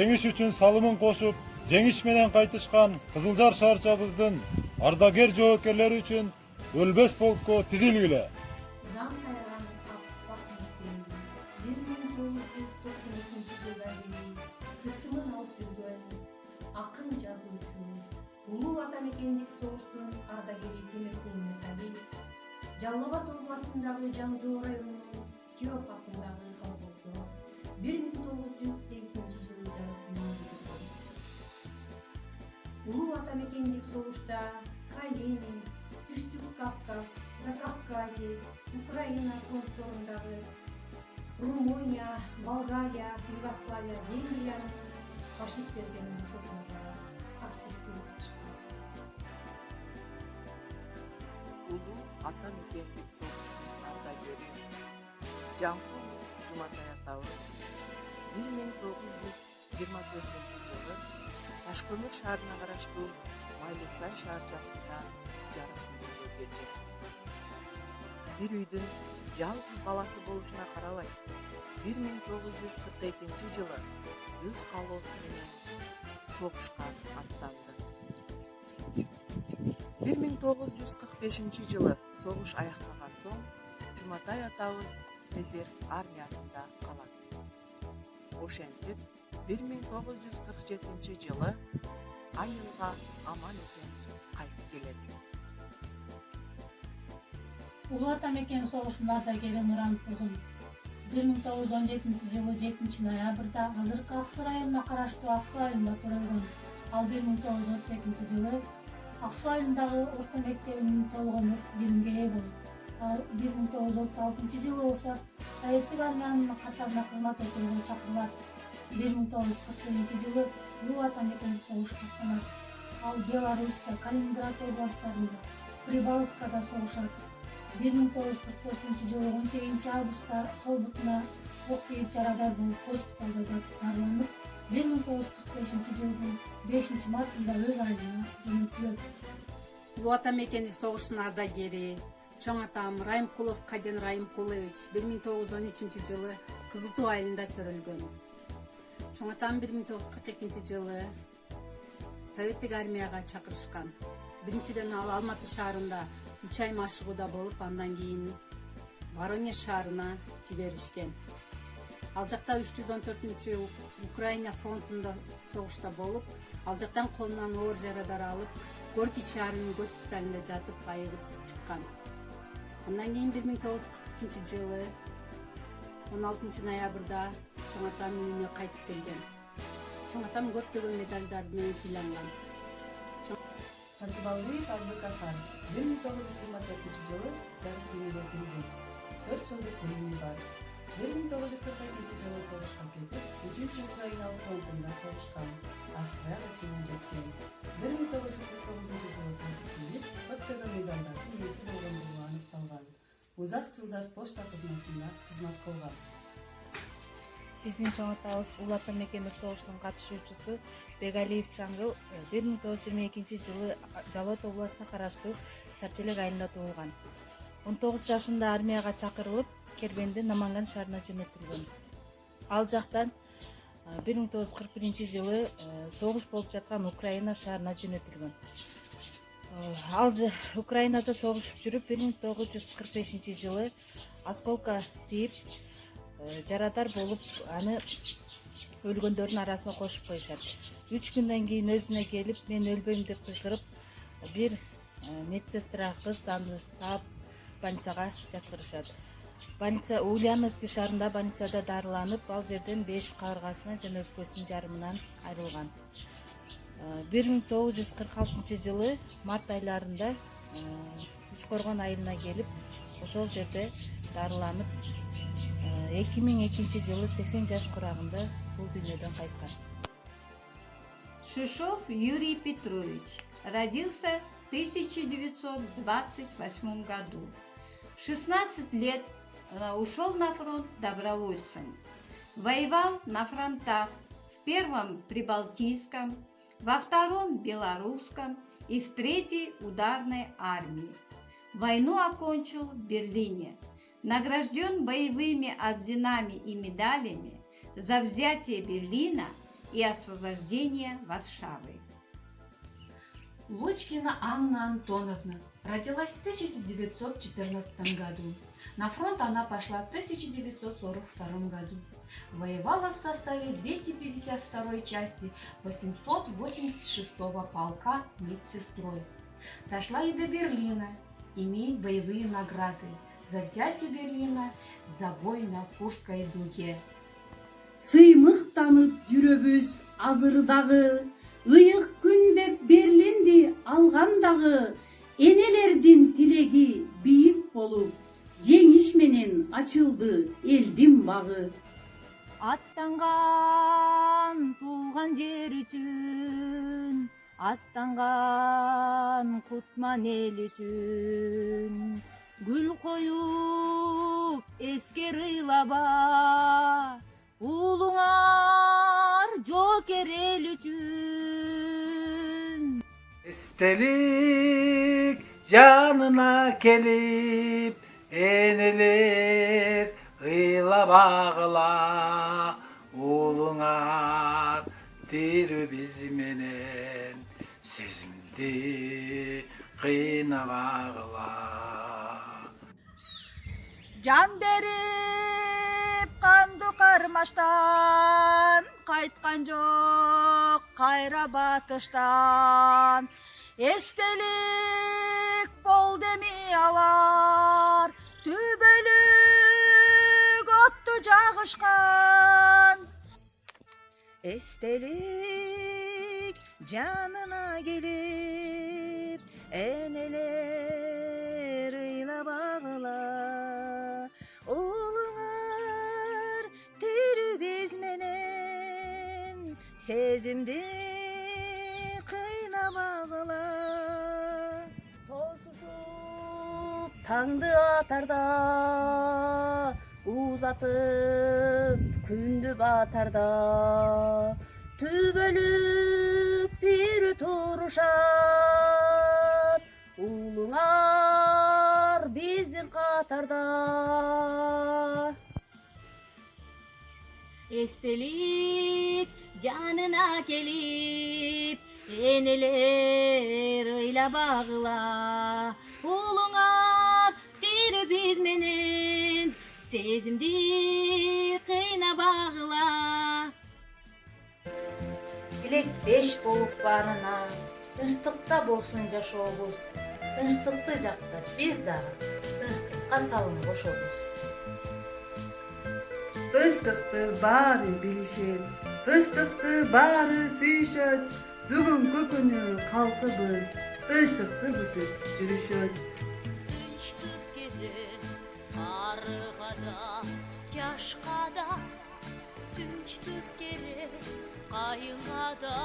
жеңиш үчүн салымын кошуп, жеңиш менен кайтышкан Кызылжар шаарчабыздын ардагер жоокерлери үчүн өлбөс полкко тизилгиле. Заң кайран аппак мектебimiz 1992 жылдан бери кысымын алып жүргөн акын жазуучу, улуу атамекендик согуштун ардагери Темиркул Металиев Жалал Абад областындагы Жаңжоо районунун Киров атындагы колхоздо 1980 жылы жарык дүнүйөгө келген. Улуу атамекендик согушта Калинин, Түштүк Кавказ, Закавказье, Украина фронтторундагы Румыния, Болгария, Югославия, Венгриянын фашисттерден бошотууга активдүү катышкан. Улуу атамекендик согуштун ардагери Жаңгул Жуматай атабыз 1924 жылы Ташкөмүр шаарына караштуу Майлыксай шаарчасында жарык дүнүйөгө келген. Бир үйдүн жалгыз баласы болушуна карабай, 1942 жылы өз каалоосу менен согушка аттанды. 1945 жылы согуш аяктаган соң Жуматай атабыз резерв армиясында калат. Ошентип 1947 жылы айылга аман эсен кайтып келет. Улуу атамекен согушунун ардагери Нуран Кузун 1917 жылы 7 ноябрда азыркы Ак Суу районуна караштуу Ак Суу айылында төрөлгөн. Ал 1938 жылы Ак Суу айылындагы орто мектебинин толук эмес билимге ээ болот. Ал 1936 жылы болсо Советтик армиянын катарына кызмат өтөөгө чакырылат. 1941 жылы улуу атамекен согушка аттанат. Ал Белоруссия, Калининград областтарында, Прибалтикада согушат. 1944 жылы 18 августта сол бутуна ок тийип жарадар болуп госпиталда жатып дарыланып, 1945 жылдын 5 мартында өз айылына жөнөтүлөт. Улуу атамекендик согуштун ардагери чоң атам Райымкулов Каден Райымкулович 1913 жылы Кызыл Туу айылында төрөлгөн. Чоң атам 1942 жылы Советтик армияга чакырышкан. Биринчиден ал Алматы шаарында 3 ай машыгууда болуп, андан кийин Воронеж шаарына жиберишкен. Ал жакта 314 Украина фронтунда согушта болуп, ал жактан колунан оор жарадар алып, Горький шаарынын госпиталында жатып айыгып чыккан. Андан кийин 1943 жылы 16 ноябрда чоң атам үйүнө кайтып келген. Чоң атам көптөгөн медалдар менен сыйланган. Сантыбалдиев Абдыкахан 1924 жылы жарык дүнүйөгө келген. 4 жылдык билими бар. 1942 жылы согушка кетип, 3 Украина фронтунда согушкан. Австрияга чейин жеткен. 1949 жылы кайтып келип, көптөгөн медалдардын ээси болгондугу аныкталган. Узак жылдар почта кызматында кызмат кылган. Биздин чоң атабыз улуу атамекендик согуштун катышуучусу Бегалиев Жаңгыл 1922 жылы Жалал Абад областына караштуу Сарчелек айылында туулган. 19 жашында армияга чакырылып, Кербенди Наманган шаарына жөнөтүлгөн. Ал жактан 1941 жылы согуш болуп жаткан Украина шаарына жөнөтүлгөн. Ал Украинада согушуп жүрүп 1945 жылы осколка тийип жарадар болуп, аны өлгөндөрдүн арасына кошуп коюшат. 3 күндөн кийин өзүнө келип, мен өлбөйм деп кыйкырып, бир медсестра кыз аны таап больницага жаткырышат. Больница Ульяновский шаарында больницада дарыланып, ал жерден 5 кабыргасына жана өпкөсүнүн жарымынан айрылган. 1946 жылы март айларында Үчкоргон айылына келип, ошол жерде дарыланып, 2002 жылы 80 жаш курагында бул дүйнөдөн кайткан. Шишов Юрий Петрович родился в 1928 году. В 16 лет ушел на фронт добровольцем. Воевал на фронтах в первом Прибалтийском, во втором Белорусском и в третьей ударной армии. Войну окончил в Берлине. Награжден боевыми орденами и медалями за взятие Берлина и освобождения Варшавы. Лучкина Анна Антоновна родилась в 1914 году. На фронт она пошла в 1942 году. Воевала в составе 252-й части 886-го полка медсестрой. Дошла и до Берлина, имеет боевые награды за взятие Берлина, за бой на Курской дуге. Сыймыктанып жүрөбүз азырдагы, ыйык күн деп Берлинди алгандагы, энелердин тилеги бийик болуп, жеңиш менен ачылды элдин багы. Аттанган туулган жер үчүн, аттанган кутман эл үчүн, гүл коюп эскер ыйлаба, уулуңар жоокер эл үчүн. Эстелик жанына келип, энелер ыйлабагыла, уулуңар тирүү биз менен сезимди кыйнабагыла. Жан берип канды кармаштан, кайткан жок кайра батыштан. Эстелик бол деми алар, түбөлүк отту жагышкан. Эстелик жанына келип, энелер ыйлабагыла, уулуңар тирүү биз менен сезимди кыйнабагыла. Тосушуп таңды атарда, узатып күндү батарда, түбөлүк тирүү турушат, уулуңар биздин катарда. Эстелик жанына келип, энелер ыйлабагыла, уулуңар тирүү биз менен сезимди кыйнабагыла. Тилек беш болуп барына, тынчтыкта болсун жашообуз. Тынчтыкты жактап биз дагы тынчтыкка салым кошобуз. Тынчтыкты баары билишет, тынчтыкты баары сүйүшөт. Бүгүнкү күнү калкыбыз тынчтыкты күтүп жүрүшөт. Тынчтык керек арыга да, жашка да, тынчтык керек кайынга да.